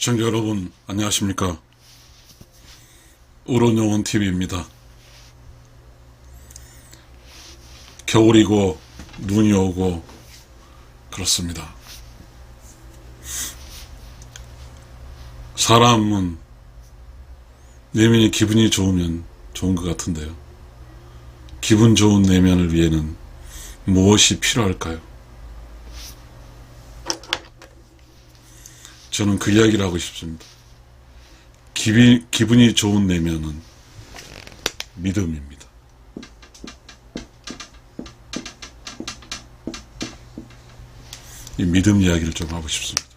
시청자 여러분, 안녕하십니까? 우론영혼TV입니다. 겨울이고 눈이 오고 그렇습니다. 사람은 내면이 기분이 좋으면 좋은 것 같은데요. 기분 좋은 내면을 위해는 무엇이 필요할까요? 저는 그 이야기를 하고 싶습니다. 기분이 좋은 내면은 믿음입니다. 이 믿음 이야기를 좀 하고 싶습니다.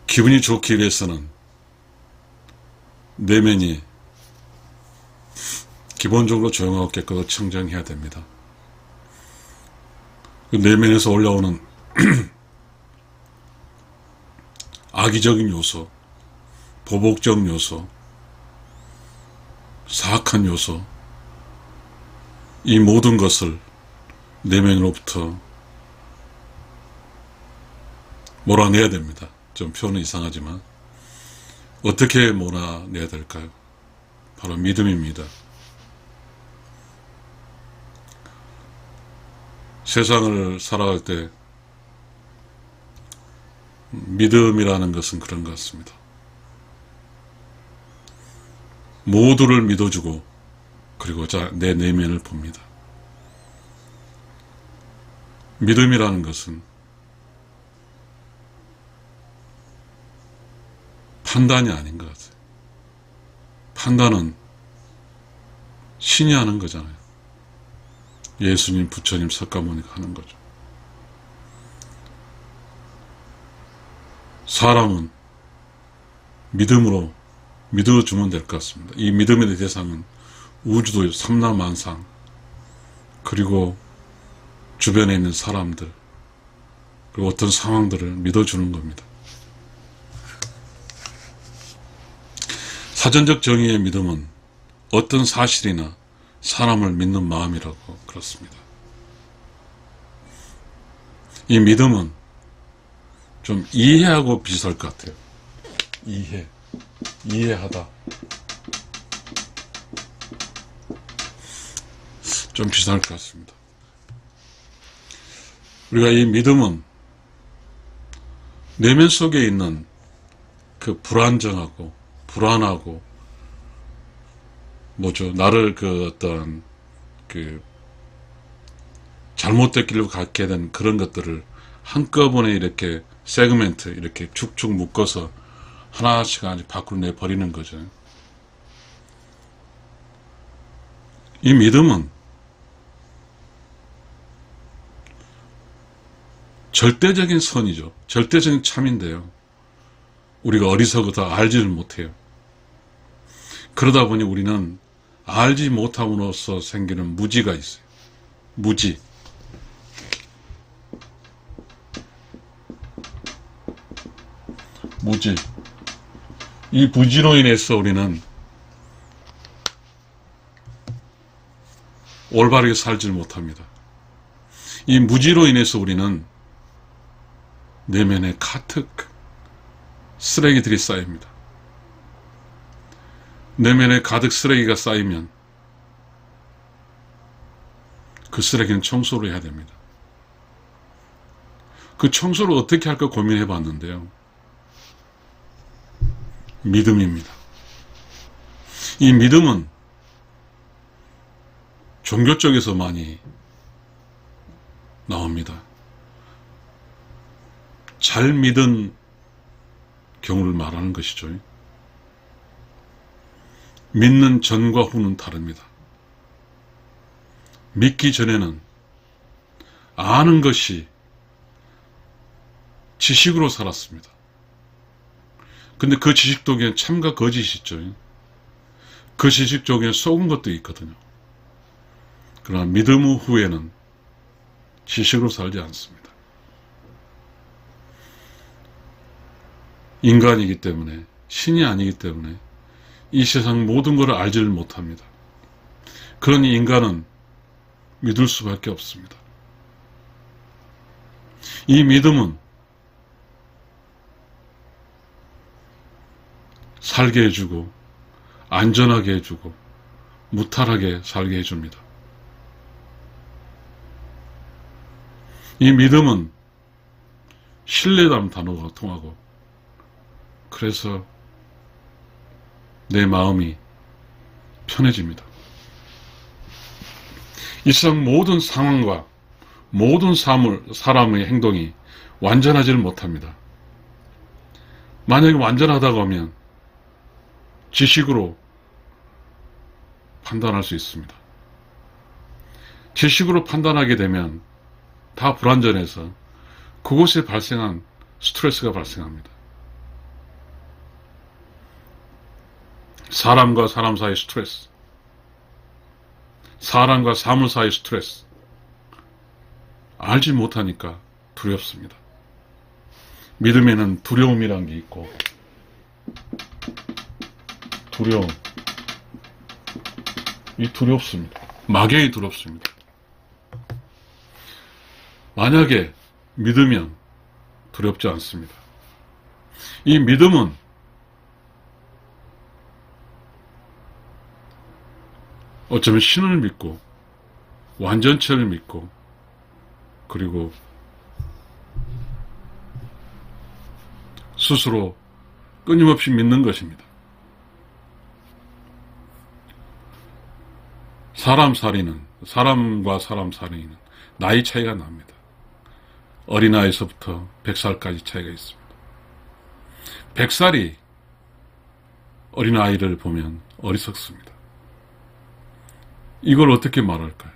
기분이 좋기 위해서는 내면이 기본적으로 조용하고 깨끗하고 청정해야 됩니다. 그 내면에서 올라오는 악의적인 요소, 보복적 요소, 사악한 요소, 이 모든 것을 내면으로부터 몰아내야 됩니다. 좀 표현은 이상하지만 어떻게 몰아내야 될까요? 바로 믿음입니다. 세상을 살아갈 때 믿음이라는 것은 그런 것 같습니다. 모두를 믿어주고 그리고 내 내면을 봅니다. 믿음이라는 것은 판단이 아닌 것 같아요. 판단은 신이 하는 거잖아요. 예수님, 부처님, 석가모니가 하는 거죠. 사람은 믿음으로 믿어주면 될 것 같습니다. 이 믿음의 대상은 우주도 삼라만상, 그리고 주변에 있는 사람들, 그리고 어떤 상황들을 믿어주는 겁니다. 사전적 정의의 믿음은 어떤 사실이나 사람을 믿는 마음이라고 그렇습니다. 이 믿음은 좀 이해하고 비슷할 것 같아요. 이해하다. 좀 비슷할 것 같습니다. 우리가 이 믿음은 내면 속에 있는 그 불안정하고 불안하고 나를 잘못된 길로 갖게 된 그런 것들을 한꺼번에 이렇게 세그멘트, 이렇게 축축 묶어서 하나씩 밖으로 내버리는 거죠. 이 믿음은 절대적인 선이죠. 절대적인 참인데요. 우리가 어리석어서 알지를 못해요. 그러다 보니 우리는 알지 못함으로써 생기는 무지가 있어요. 무지. 이 무지로 인해서 우리는 올바르게 살지를 못합니다. 이 무지로 인해서 우리는 내면에 가득 쓰레기들이 쌓입니다. 내면에 가득 쓰레기가 쌓이면 그 쓰레기는 청소를 해야 됩니다. 그 청소를 어떻게 할까 고민해 봤는데요. 믿음입니다. 이 믿음은 종교 쪽에서 많이 나옵니다. 잘 믿은 경우를 말하는 것이죠. 믿는 전과 후는 다릅니다. 믿기 전에는 아는 것이 지식으로 살았습니다. 근데 그 지식 속에 참과 거짓이 있죠. 그 지식 속에 속은 것도 있거든요. 그러나 믿음 후에는 지식으로 살지 않습니다. 인간이기 때문에, 신이 아니기 때문에 이 세상 모든 것을 알지를 못합니다. 그러니 인간은 믿을 수밖에 없습니다. 이 믿음은 살게 해주고 안전하게 해주고 무탈하게 살게 해줍니다. 이 믿음은 신뢰라는 단어가 통하고, 그래서 내 마음이 편해집니다. 이 세상 모든 상황과 모든 사람의 행동이 완전하지를 못합니다. 만약에 완전하다고 하면 지식으로 판단할 수 있습니다. 지식으로 판단하게 되면 다 불완전해서 그곳에 발생한 스트레스가 발생합니다. 사람과 사람 사이 스트레스, 사람과 사물 사이 스트레스, 알지 못하니까 두렵습니다. 믿음에는 두려움이란 게 있고, 두려움, 이 두렵습니다. 막연히 두렵습니다. 만약에 믿으면 두렵지 않습니다. 이 믿음은 어쩌면 신을 믿고 완전체를 믿고 그리고 스스로 끊임없이 믿는 것입니다. 사람과 사람 살이는 나이 차이가 납니다. 어린아이에서부터 100살까지 차이가 있습니다. 100살이 어린아이를 보면 어리석습니다. 이걸 어떻게 말할까요?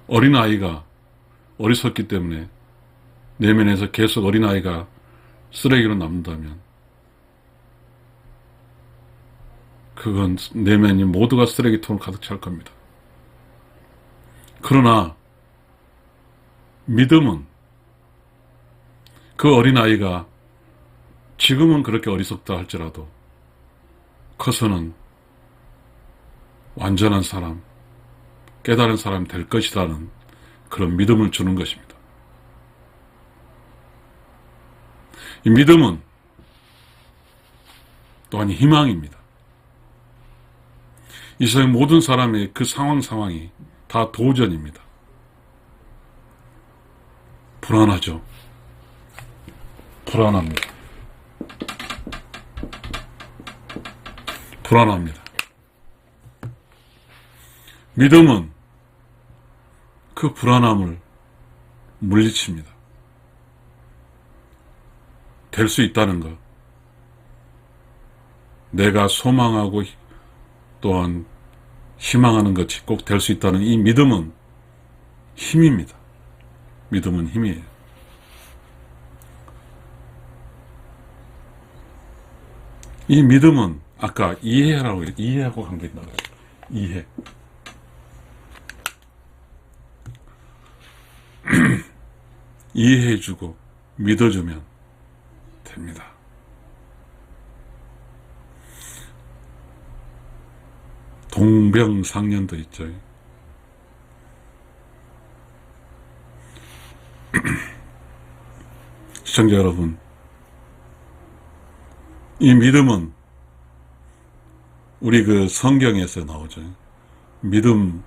어린아이가 어리석기 때문에 내면에서 계속 어린아이가 쓰레기로 남는다면 그건 내면이 모두가 쓰레기통으로 가득 찰 겁니다. 그러나 믿음은 그 어린아이가 지금은 그렇게 어리석다 할지라도 커서는 완전한 사람, 깨달은 사람 될 것이라는 그런 믿음을 주는 것입니다. 이 믿음은 또한 희망입니다. 이 세상 모든 사람의 그 상황이 다 도전입니다. 불안하죠. 불안합니다. 불안합니다. 믿음은 그 불안함을 물리칩니다. 될 수 있다는 것. 내가 소망하고 또한 희망하는 것이 꼭 될 수 있다는 이 믿음은 힘입니다. 믿음은 힘이에요. 이 믿음은 아까 이해하라고 했죠. 이해하고 관계있다고 했죠. 이해. 이해해주고 믿어주면 됩니다. 동병상련도 있죠. 시청자 여러분, 이 믿음은 우리 그 성경에서 나오죠. 믿음,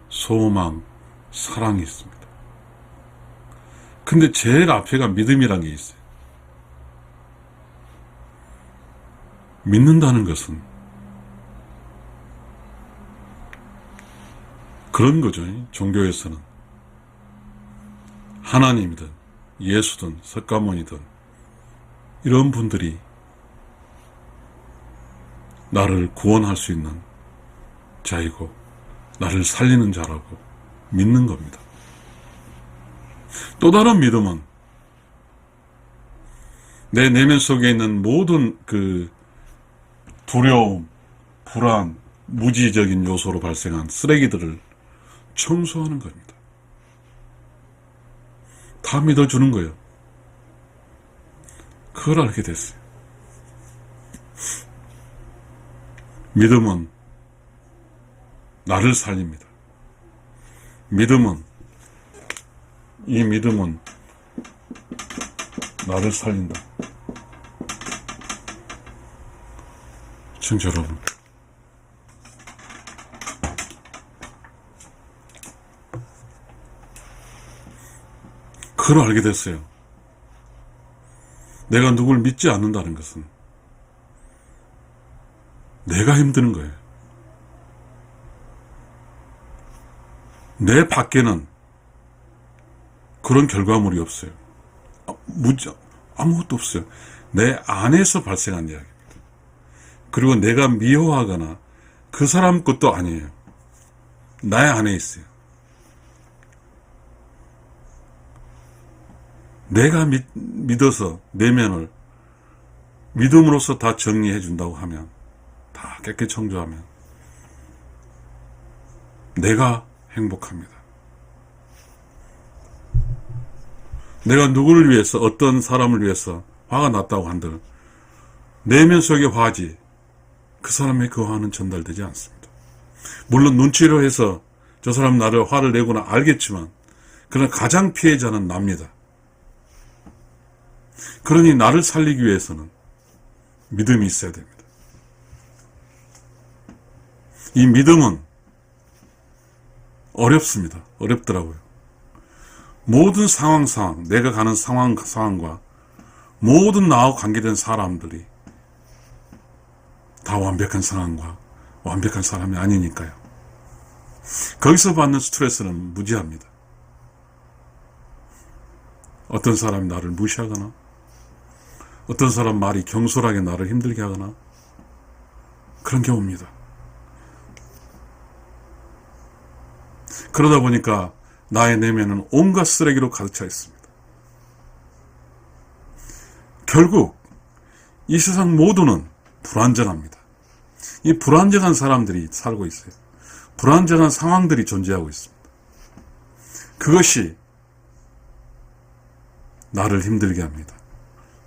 소망, 사랑이 있습니다. 근데 제일 앞에가 믿음이라는 게 있어요. 믿는다는 것은 그런 거죠. 종교에서는 하나님이든 예수든 석가모니든 이런 분들이 나를 구원할 수 있는 자이고 나를 살리는 자라고 믿는 겁니다. 또 다른 믿음은 내 내면 속에 있는 모든 그 두려움, 불안, 무지적인 요소로 발생한 쓰레기들을 청소하는 겁니다. 다 믿어주는 거예요. 그걸 알게 됐어요. 믿음은 나를 살립니다. 믿음은 이 믿음은 나를 살린다. 시청자 여러분, 그걸 알게 됐어요. 내가 누굴 믿지 않는다는 것은 내가 힘드는 거예요. 내 밖에는 그런 결과물이 없어요. 아무것도 없어요. 내 안에서 발생한 이야기입니다. 그리고 내가 미워하거나 그 사람 것도 아니에요. 나의 안에 있어요. 내가 믿어서 내면을 믿음으로써 다 정리해 준다고 하면, 다 깨끗이 청소하면 내가 행복합니다. 내가 누구를 위해서, 어떤 사람을 위해서 화가 났다고 한들 내면 속의 화지 그 사람의 그 화는 전달되지 않습니다. 물론 눈치로 해서 저 사람 나를 화를 내구나 알겠지만, 그러나 가장 피해자는 납니다. 그러니 나를 살리기 위해서는 믿음이 있어야 됩니다. 이 믿음은 어렵습니다. 어렵더라고요. 모든 상황, 내가 가는 상황과 모든 나와 관계된 사람들이 다 완벽한 상황과 완벽한 사람이 아니니까요. 거기서 받는 스트레스는 무지합니다. 어떤 사람이 나를 무시하거나, 어떤 사람 말이 경솔하게 나를 힘들게 하거나, 그런 게 옵니다. 그러다 보니까 나의 내면은 온갖 쓰레기로 가득 차 있습니다. 결국 이 세상 모두는 불안정합니다. 이 불안정한 사람들이 살고 있어요. 불안정한 상황들이 존재하고 있습니다. 그것이 나를 힘들게 합니다.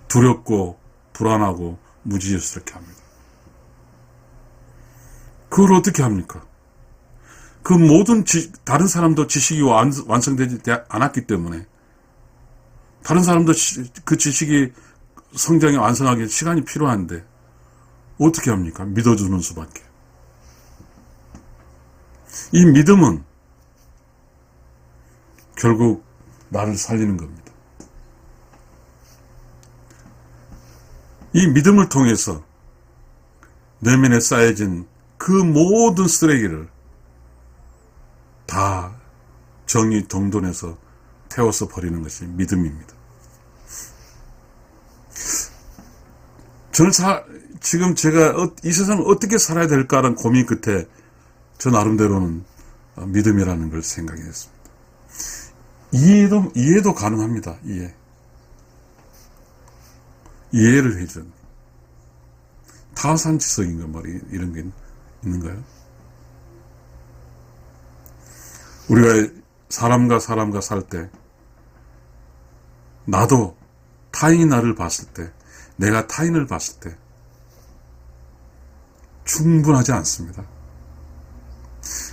두렵고 불안하고 무지스럽게 합니다. 그걸 어떻게 합니까? 그 모든 다른 사람도 지식이 완성되지 않았기 때문에, 다른 사람도 그 지식이 성장이 완성하기 시간이 필요한데 어떻게 합니까? 믿어주는 수밖에. 이 믿음은 결국 나를 살리는 겁니다. 이 믿음을 통해서 내면에 쌓여진 그 모든 쓰레기를 다 정리정돈해서 태워서 버리는 것이 믿음입니다. 저는 지금 제가 이 세상을 어떻게 살아야 될까라는 고민 끝에 저 나름대로는 믿음이라는 걸 생각이 했습니다. 이해도 가능합니다. 이해를 해줘. 타산지석인가 말이 이런 게 있는가요? 우리가 사람과 살 때, 나도 타인이 나를 봤을 때, 내가 타인을 봤을 때 충분하지 않습니다.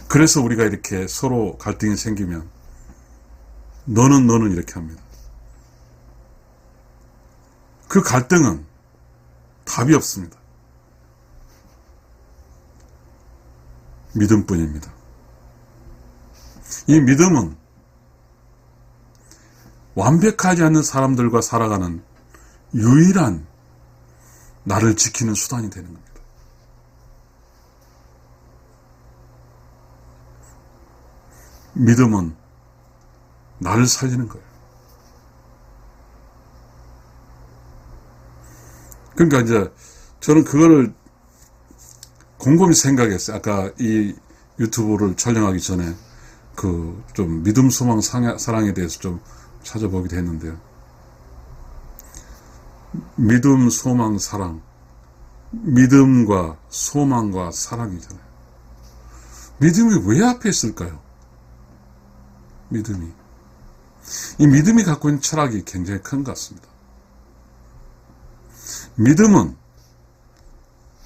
그래서 우리가 이렇게 서로 갈등이 생기면 너는 이렇게 합니다. 그 갈등은 답이 없습니다. 믿음뿐입니다. 이 믿음은 완벽하지 않는 사람들과 살아가는 유일한 나를 지키는 수단이 되는 겁니다. 믿음은 나를 살리는 거예요. 그러니까 이제 저는 그거를 곰곰이 생각했어요. 아까 이 유튜브를 촬영하기 전에 그 좀 믿음, 소망, 사랑에 대해서 좀 찾아보기도 했는데요. 믿음, 소망, 사랑. 믿음과 소망과 사랑이잖아요. 믿음이 왜 앞에 있을까요? 믿음이. 이 믿음이 갖고 있는 철학이 굉장히 큰 것 같습니다. 믿음은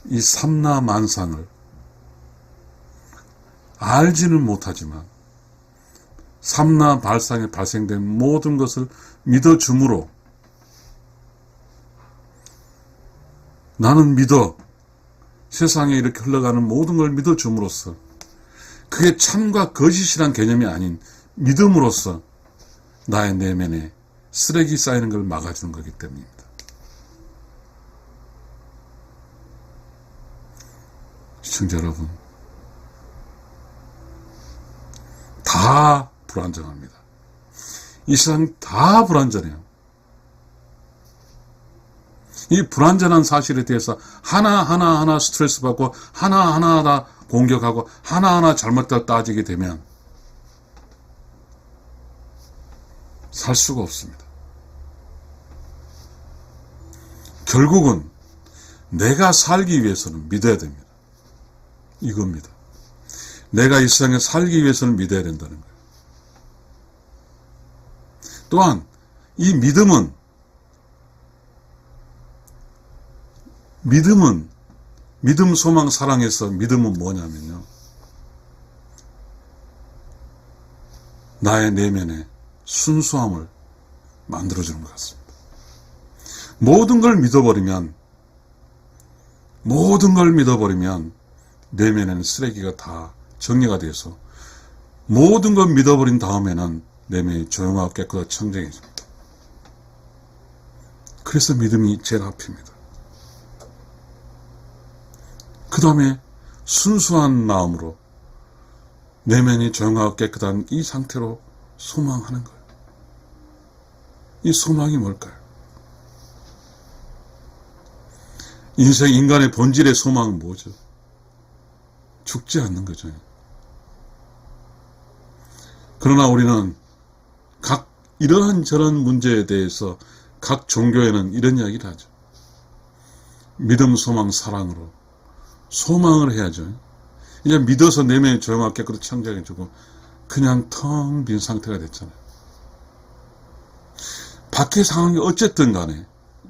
이 삼라만상을 알지는 못하지만 삼라 발상에 발생된 모든 것을 믿어줌으로 나는 믿어. 세상에 이렇게 흘러가는 모든 걸 믿어줌으로써 그게 참과 거짓이란 개념이 아닌 믿음으로써 나의 내면에 쓰레기 쌓이는 걸 막아주는 거기 때문입니다. 시청자 여러분, 다 불완전합니다. 이 세상 다 불완전해요. 이 불완전한 사실에 대해서 하나하나 스트레스 받고 하나하나 공격하고 하나하나 잘못되어 따지게 되면 살 수가 없습니다. 결국은 내가 살기 위해서는 믿어야 됩니다. 이겁니다. 내가 이 세상에 살기 위해서는 믿어야 된다는 거예요. 또한 이 믿음, 소망, 사랑에서 믿음은 뭐냐면요. 나의 내면에 순수함을 만들어주는 것 같습니다. 모든 걸 믿어버리면 내면에는 쓰레기가 다 정리가 돼서 모든 걸 믿어버린 다음에는 내면이 조용하고 깨끗하고 청정해집니다. 그래서 믿음이 제일 앞입니다. 그 다음에 순수한 마음으로 내면이 조용하고 깨끗한 이 상태로 소망하는 거예요. 이 소망이 뭘까요? 인간의 본질의 소망은 뭐죠? 죽지 않는 거죠. 그러나 우리는 각 이러한 저런 문제에 대해서 각 종교에는 이런 이야기를 하죠. 믿음, 소망, 사랑으로 소망을 해야죠. 이제 믿어서 내면이 조용하게 깨끗하게 청정해주고 그냥 텅 빈 상태가 됐잖아요. 밖의 상황이 어쨌든 간에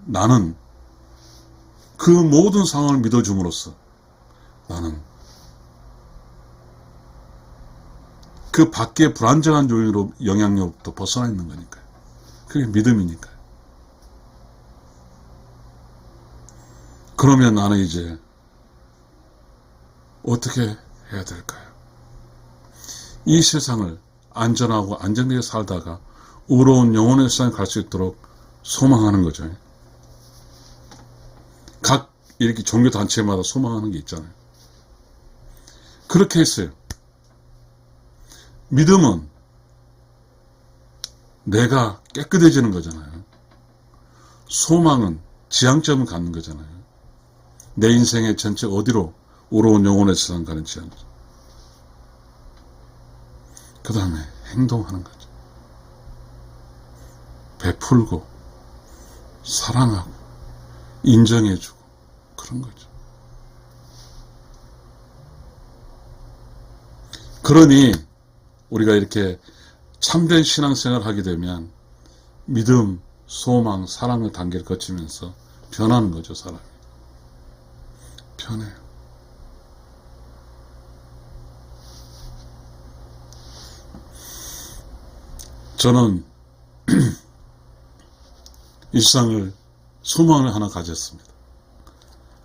나는 그 모든 상황을 믿어줌으로써 나는 그 밖의 불안정한 요인으로 영향력부터 벗어나 있는 거니까요. 그게 믿음이니까요. 그러면 나는 이제 어떻게 해야 될까요? 이 세상을 안전하고 안정되게 살다가 의로운 영혼의 세상에 갈 수 있도록 소망하는 거죠. 각 이렇게 종교단체마다 소망하는 게 있잖아요. 그렇게 했어요. 믿음은 내가 깨끗해지는 거잖아요. 소망은 지향점을 갖는 거잖아요. 내 인생의 전체 어디로 의로운 영혼의 세상 가는 지향점. 그 다음에 행동하는 거죠. 베풀고 사랑하고 인정해주고 그런 거죠. 그러니 우리가 이렇게 참된 신앙생활을 하게 되면 믿음, 소망, 사랑의 단계를 거치면서 변하는 거죠. 사람이 변해요. 저는 이 세상을 소망을 하나 가졌습니다.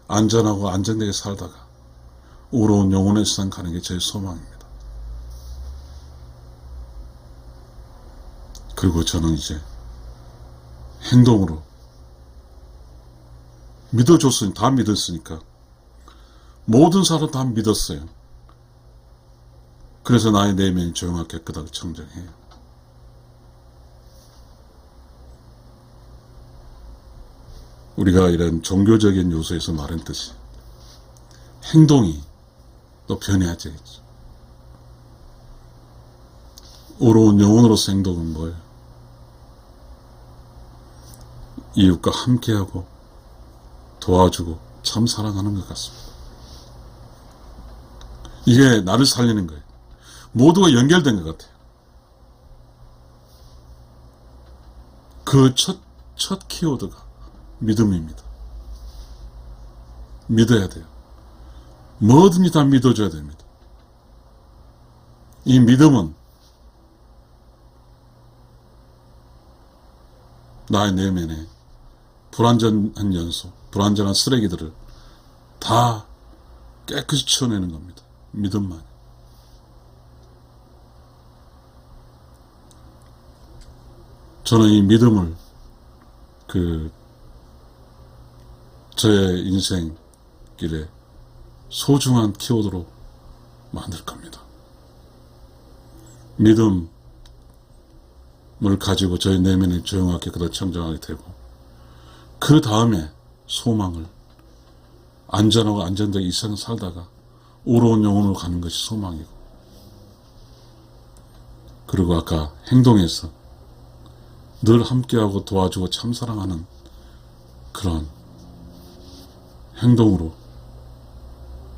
안전하고 안정되게 살다가 의로운 영혼의 세상 가는 게 제 소망입니다. 그리고 저는 이제 행동으로 믿어줬으니 다 믿었으니까 모든 사람 다 믿었어요. 그래서 나의 내면이 조용하고 깨끗하고 청정해요. 우리가 이런 종교적인 요소에서 말했듯이 행동이 또 변해야죠. 의로운 영혼으로서 행동은 뭐예요? 이웃과 함께하고 도와주고 참 사랑하는 것 같습니다. 이게 나를 살리는 거예요. 모두가 연결된 것 같아요. 그 첫 키워드가 믿음입니다. 믿어야 돼요. 뭐든지 다 믿어줘야 됩니다. 이 믿음은 나의 내면에 불완전한 연소, 불완전한 쓰레기들을 다 깨끗이 치워내는 겁니다. 믿음만. 저는 이 믿음을 저의 인생 길에 소중한 키워드로 만들 겁니다. 믿음을 가지고 저희 내면이 조용하게 그대로 청정하게 되고, 그 다음에 소망을, 안전하고 안전되게 이 세상 살다가 우로운 영혼으로 가는 것이 소망이고, 그리고 아까 행동에서 늘 함께하고 도와주고 참사랑하는 그런 행동으로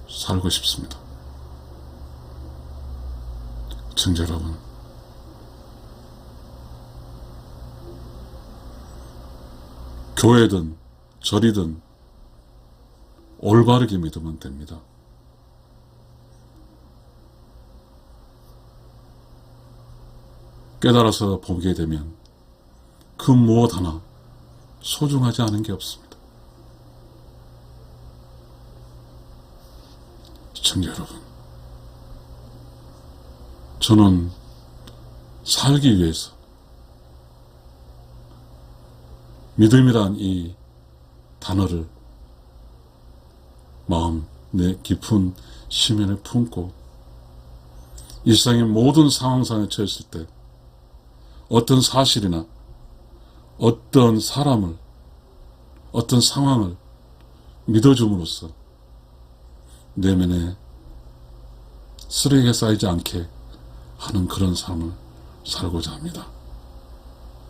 살고 싶습니다. 시청자 여러분, 교회든 절이든 올바르게 믿으면 됩니다. 깨달아서 보게 되면 그 무엇 하나 소중하지 않은 게 없습니다. 시청자 여러분, 저는 살기 위해서 믿음이란 이 단어를 마음 내 깊은 심연에 품고 일상의 모든 상황상에 처했을 때 어떤 사실이나 어떤 사람을, 어떤 상황을 믿어줌으로써 내면에 쓰레기가 쌓이지 않게 하는 그런 삶을 살고자 합니다.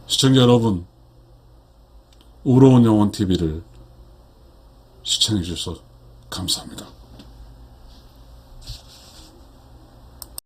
시청자 여러분, 우로운 영혼 TV를 시청해 주셔서 감사합니다.